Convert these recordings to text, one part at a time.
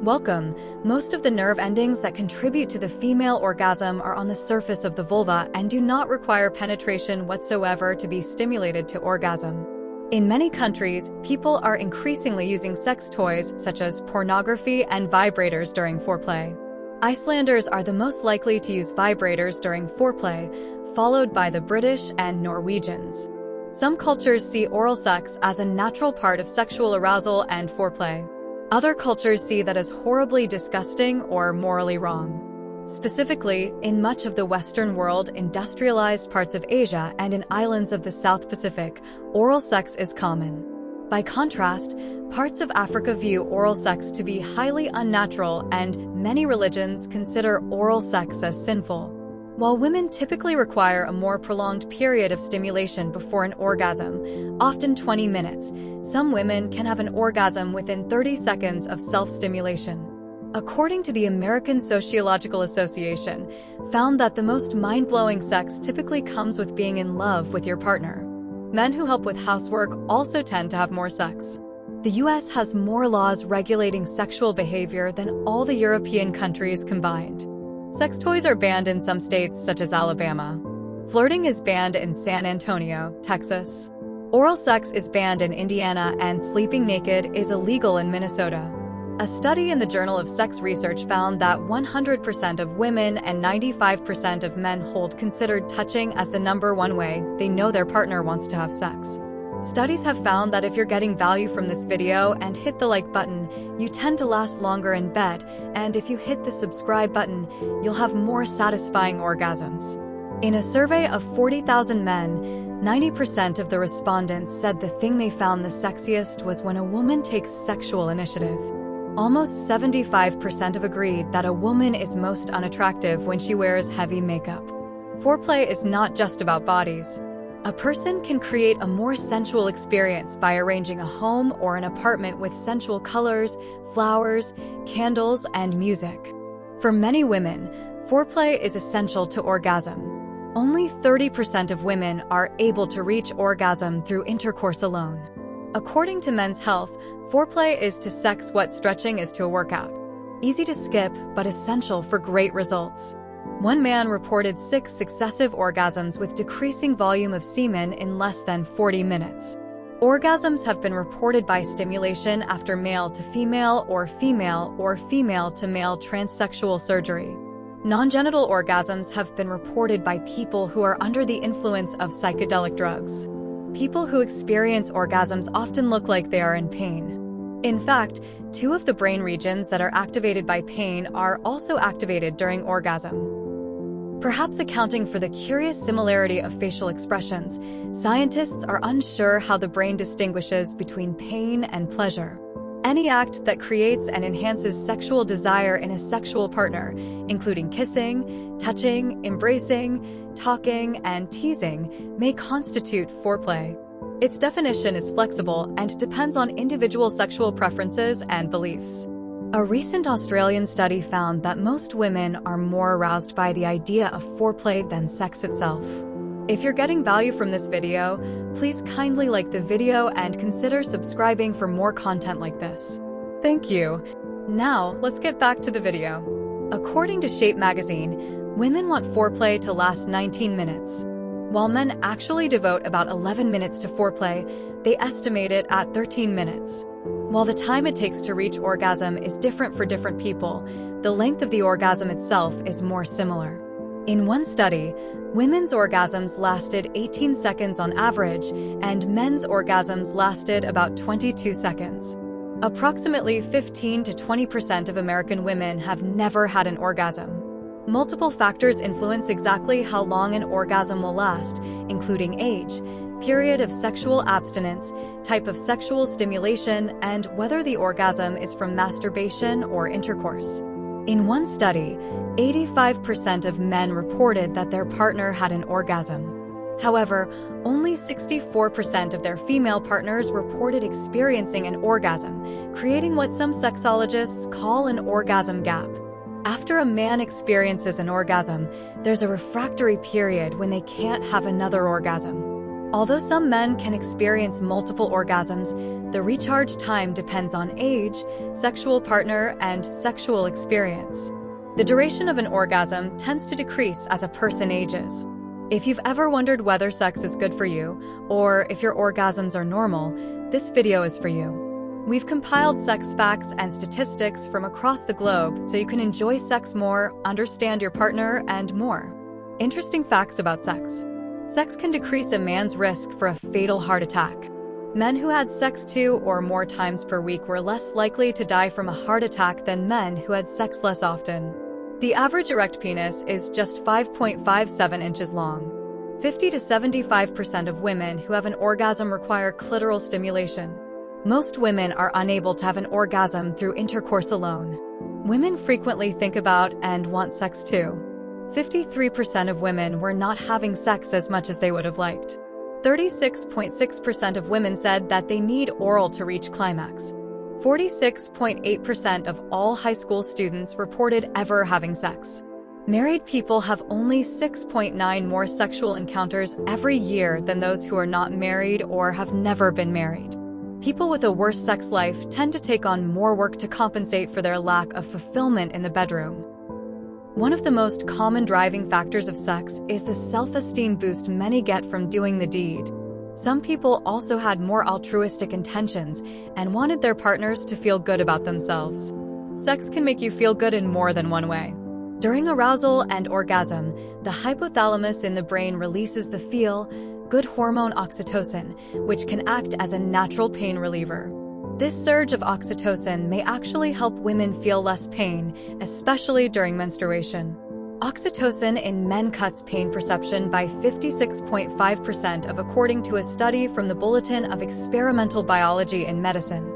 Welcome. Most of the nerve endings that contribute to the female orgasm are on the surface of the vulva and do not require penetration whatsoever to be stimulated to orgasm. In many countries, people are increasingly using sex toys such as pornography and vibrators during foreplay. Icelanders are the most likely to use vibrators during foreplay, followed by the British and Norwegians. Some cultures see oral sex as a natural part of sexual arousal and foreplay. Other cultures see that as horribly disgusting or morally wrong. Specifically, in much of the Western world, industrialized parts of Asia, and in islands of the South Pacific, oral sex is common. By contrast, parts of Africa view oral sex to be highly unnatural, and many religions consider oral sex as sinful. While women typically require a more prolonged period of stimulation before an orgasm, often 20 minutes, some women can have an orgasm within 30 seconds of self-stimulation. According to the American Sociological Association, found that the most mind-blowing sex typically comes with being in love with your partner. Men who help with housework also tend to have more sex. The US has more laws regulating sexual behavior than all the European countries combined. Sex toys are banned in some states, such as Alabama. Flirting is banned in San Antonio, Texas. Oral sex is banned in Indiana, and sleeping naked is illegal in Minnesota. A study in the Journal of Sex Research found that 100% of women and 95% of men considered touching as the number one way they know their partner wants to have sex. Studies have found that if you're getting value from this video and hit the like button, you tend to last longer in bed, and if you hit the subscribe button, you'll have more satisfying orgasms. In a survey of 40,000 men, 90% of the respondents said the thing they found the sexiest was when a woman takes sexual initiative. Almost 75% have agreed that a woman is most unattractive when she wears heavy makeup. Foreplay is not just about bodies. A person can create a more sensual experience by arranging a home or an apartment with sensual colors, flowers, candles, and music. For many women, foreplay is essential to orgasm. Only 30% of women are able to reach orgasm through intercourse alone. According to Men's Health, foreplay is to sex what stretching is to a workout. Easy to skip, but essential for great results. One man reported 6 successive orgasms with decreasing volume of semen in less than 40 minutes. Orgasms have been reported by stimulation after male to female or female to male transsexual surgery. Non-genital orgasms have been reported by people who are under the influence of psychedelic drugs. People who experience orgasms often look like they are in pain. In fact, 2 of the brain regions that are activated by pain are also activated during orgasm. Perhaps accounting for the curious similarity of facial expressions, scientists are unsure how the brain distinguishes between pain and pleasure. Any act that creates and enhances sexual desire in a sexual partner, including kissing, touching, embracing, talking, and teasing, may constitute foreplay. Its definition is flexible and depends on individual sexual preferences and beliefs. A recent Australian study found that most women are more aroused by the idea of foreplay than sex itself. If you're getting value from this video, please kindly like the video and consider subscribing for more content like this. Thank you. Now, let's get back to the video. According to Shape magazine, women want foreplay to last 19 minutes. While men actually devote about 11 minutes to foreplay, they estimate it at 13 minutes. While the time it takes to reach orgasm is different for different people, the length of the orgasm itself is more similar. In one study, women's orgasms lasted 18 seconds on average, and men's orgasms lasted about 22 seconds. Approximately 15 to 20% of American women have never had an orgasm. Multiple factors influence exactly how long an orgasm will last, including age, period of sexual abstinence, type of sexual stimulation, and whether the orgasm is from masturbation or intercourse. In one study, 85% of men reported that their partner had an orgasm. However, only 64% of their female partners reported experiencing an orgasm, creating what some sexologists call an orgasm gap. After a man experiences an orgasm, there's a refractory period when they can't have another orgasm. Although some men can experience multiple orgasms, the recharge time depends on age, sexual partner, and sexual experience. The duration of an orgasm tends to decrease as a person ages. If you've ever wondered whether sex is good for you, or if your orgasms are normal, this video is for you. We've compiled sex facts and statistics from across the globe so you can enjoy sex more, understand your partner, and more. Interesting facts about sex. Sex can decrease a man's risk for a fatal heart attack. Men who had sex 2 or more times per week were less likely to die from a heart attack than men who had sex less often. The average erect penis is just 5.57 inches long. 50 to 75% of women who have an orgasm require clitoral stimulation. Most women are unable to have an orgasm through intercourse alone. Women frequently think about and want sex too. 53% of women were not having sex as much as they would have liked. 36.6% of women said that they need oral to reach climax. 46.8% of all high school students reported ever having sex. Married people have only 6.9 more sexual encounters every year than those who are not married or have never been married. People with a worse sex life tend to take on more work to compensate for their lack of fulfillment in the bedroom. One of the most common driving factors of sex is the self-esteem boost many get from doing the deed. Some people also had more altruistic intentions and wanted their partners to feel good about themselves. Sex can make you feel good in more than one way. During arousal and orgasm, the hypothalamus in the brain releases the feel-good hormone oxytocin, which can act as a natural pain reliever. This surge of oxytocin may actually help women feel less pain, especially during menstruation. Oxytocin in men cuts pain perception by 56.5% according to a study from the Bulletin of Experimental Biology in Medicine.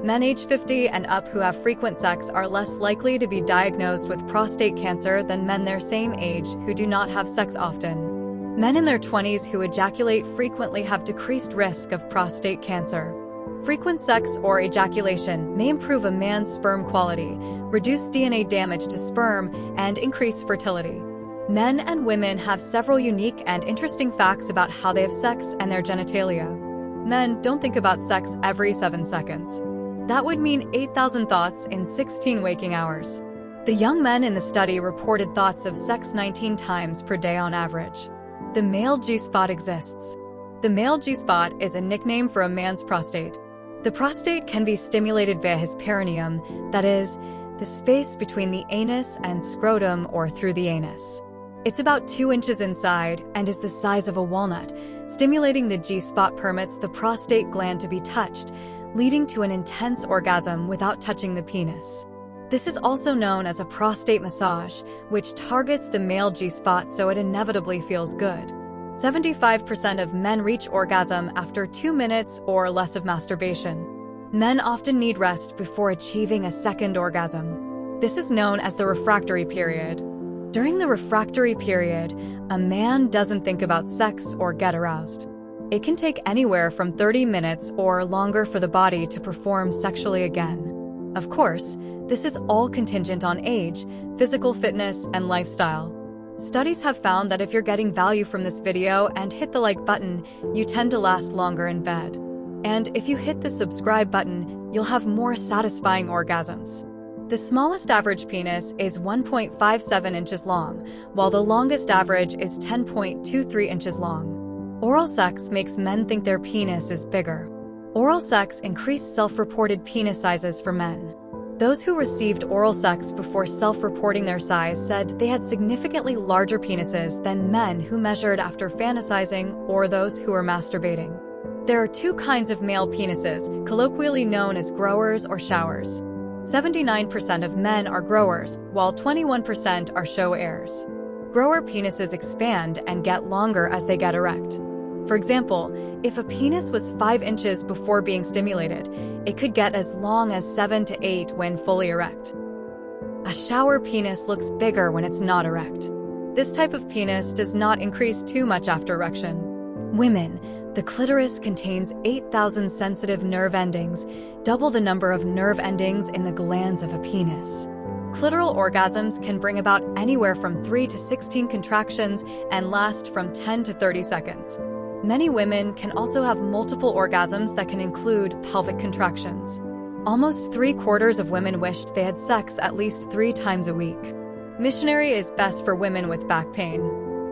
Men age 50 and up who have frequent sex are less likely to be diagnosed with prostate cancer than men their same age who do not have sex often. Men in their 20s who ejaculate frequently have decreased risk of prostate cancer. Frequent sex or ejaculation may improve a man's sperm quality, reduce DNA damage to sperm, and increase fertility. Men and women have several unique and interesting facts about how they have sex and their genitalia. Men don't think about sex every 7 seconds. That would mean 8,000 thoughts in 16 waking hours. The young men in the study reported thoughts of sex 19 times per day on average. The male G-spot exists. The male G-spot is a nickname for a man's prostate. The prostate can be stimulated via his perineum, that is, the space between the anus and scrotum or through the anus. It's about 2 inches inside and is the size of a walnut. Stimulating the G-spot permits the prostate gland to be touched, leading to an intense orgasm without touching the penis. This is also known as a prostate massage, which targets the male G-spot so it inevitably feels good. 75% of men reach orgasm after 2 minutes or less of masturbation. Men often need rest before achieving a second orgasm. This is known as the refractory period. During the refractory period, a man doesn't think about sex or get aroused. It can take anywhere from 30 minutes or longer for the body to perform sexually again. Of course, this is all contingent on age, physical fitness, and lifestyle. Studies have found that if you're getting value from this video and hit the like button, you tend to last longer in bed. And if you hit the subscribe button, you'll have more satisfying orgasms. The smallest average penis is 1.57 inches long, while the longest average is 10.23 inches long. Oral sex makes men think their penis is bigger. Oral sex increased self-reported penis sizes for men. Those who received oral sex before self-reporting their size said they had significantly larger penises than men who measured after fantasizing or those who were masturbating. There are 2 kinds of male penises, colloquially known as growers or showers. 79% of men are growers, while 21% are show heirs. Grower penises expand and get longer as they get erect. For example, if a penis was 5 inches before being stimulated, it could get as long as 7 to 8 when fully erect. A shower penis looks bigger when it's not erect. This type of penis does not increase too much after erection. Women, the clitoris contains 8,000 sensitive nerve endings, double the number of nerve endings in the glands of a penis. Clitoral orgasms can bring about anywhere from 3 to 16 contractions and last from 10 to 30 seconds. Many women can also have multiple orgasms that can include pelvic contractions. Almost 3/4 of women wished they had sex at least 3 times a week. Missionary is best for women with back pain.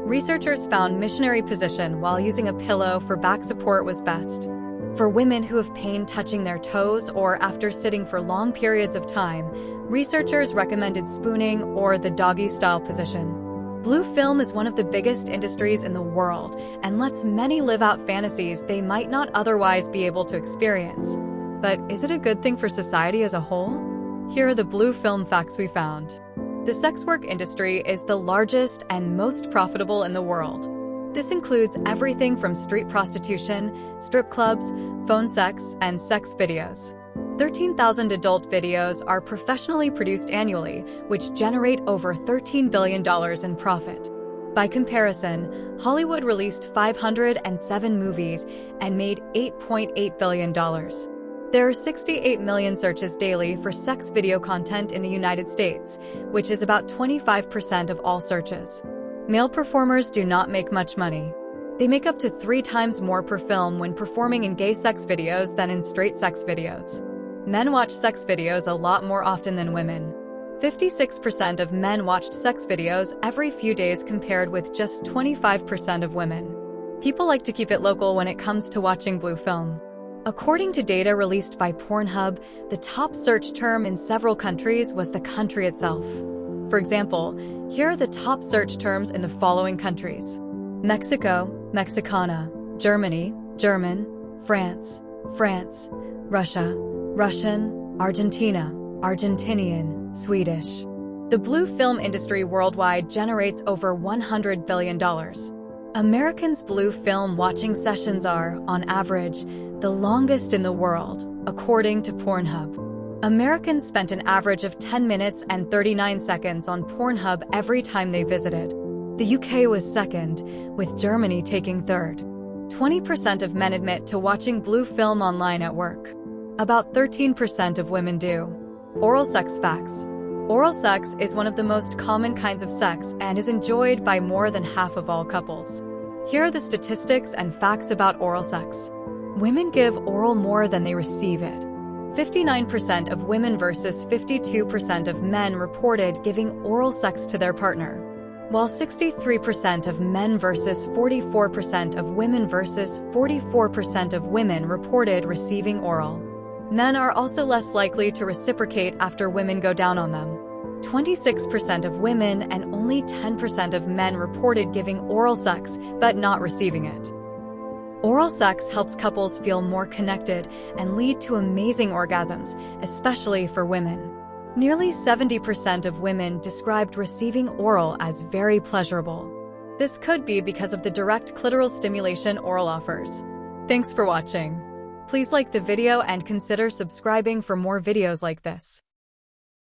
Researchers found missionary position while using a pillow for back support was best. For women who have pain touching their toes or after sitting for long periods of time, researchers recommended spooning or the doggy-style position. Blue film is one of the biggest industries in the world and lets many live out fantasies they might not otherwise be able to experience. But is it a good thing for society as a whole? Here are the blue film facts we found. The sex work industry is the largest and most profitable in the world. This includes everything from street prostitution, strip clubs, phone sex, and sex videos. 13,000 adult videos are professionally produced annually, which generate over $13 billion in profit. By comparison, Hollywood released 507 movies and made $8.8 billion. There are 68 million searches daily for sex video content in the United States, which is about 25% of all searches. Male performers do not make much money. They make up to 3 times more per film when performing in gay sex videos than in straight sex videos. Men watch sex videos a lot more often than women. 56% of men watched sex videos every few days compared with just 25% of women. People like to keep it local when it comes to watching blue film. According to data released by Pornhub, the top search term in several countries was the country itself. For example, here are the top search terms in the following countries: Mexico, Mexicana; Germany, German; France, France; Russia, Russian; Argentina, Argentinian; Swedish. The blue film industry worldwide generates over $100 billion. Americans' blue film watching sessions are, on average, the longest in the world, according to Pornhub. Americans spent an average of 10 minutes and 39 seconds on Pornhub every time they visited. The UK was second, with Germany taking third. 20% of men admit to watching blue film online at work. About 13% of women do. Oral sex facts. Oral sex is one of the most common kinds of sex and is enjoyed by more than half of all couples. Here are the statistics and facts about oral sex. Women give oral more than they receive it. 59% of women versus 52% of men reported giving oral sex to their partner, while 63% of men versus 44% of women versus 44% of women reported receiving oral. Men are also less likely to reciprocate after women go down on them. 26% of women and only 10% of men reported giving oral sex but not receiving it. Oral sex helps couples feel more connected and lead to amazing orgasms, especially for women. Nearly 70% of women described receiving oral as very pleasurable. This could be because of the direct clitoral stimulation oral offers. Thanks for watching. Please like the video and consider subscribing for more videos like this.